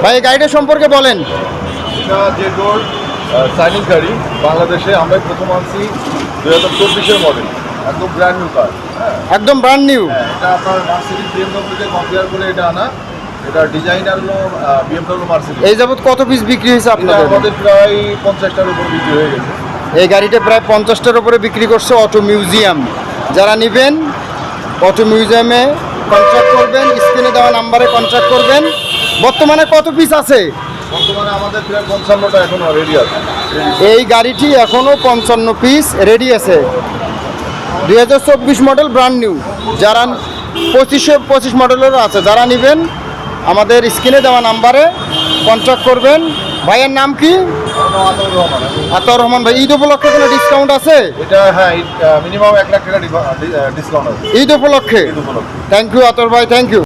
ভাই এই গাড়িটা সম্পর্কে বলেন। এটা যে ডোর চাইনিজ গাড়ি, বাংলাদেশে আমরা প্রথম আনছি 2024-এর মডেল, একদম ব্র্যান্ড নিউ কার। একদম ব্র্যান্ড নিউ। এটা আপনার মার্সিডিজ বিএমডব্লিউকে কম্পেয়ার করে এটা আনা। এটা ডিজাইনার হলো বিএমডব্লিউ মার্সিডিজ। এই যাবত কত পিস বিক্রি হয়েছে আপনাদের? আমাদের প্রায় 50টার উপর বিক্রি হয়ে গেছে। এই গাড়িটা প্রায় 50টার উপরে বিক্রি করছে অটো মিউজিয়াম। যারা নেবেন অটো মিউজিয়ামে কন্ট্যাক্ট করবেন, স্ক্রিনে দেওয়া নাম্বারে কন্ট্যাক্ট করবেন। বর্তমানে কত পিস আছে? বর্তমানে আমাদের প্রায় 55টা এখনো রেডি আছে। এই গাড়িটি এখনও 55 পিস রেডি আছে। 2024 মডেল ব্র্যান্ড নিউ। যারা 25 মডেলেরও আছে, যারা নেবেন আমাদের স্ক্রিনে দেওয়া নাম্বারে কন্ট্যাক্ট করবেন। ভাইয়ের নাম কি? আতর রহমান ভাই। ঈদ উপলক্ষে কোনো ডিসকাউন্ট আছে? এটা হ্যাঁ, মিনিমাম 1 লাখ টাকা ডিসকাউন্ট আছে ঈদ উপলক্ষে। থ্যাংক ইউ আতর ভাই, থ্যাংক ইউ।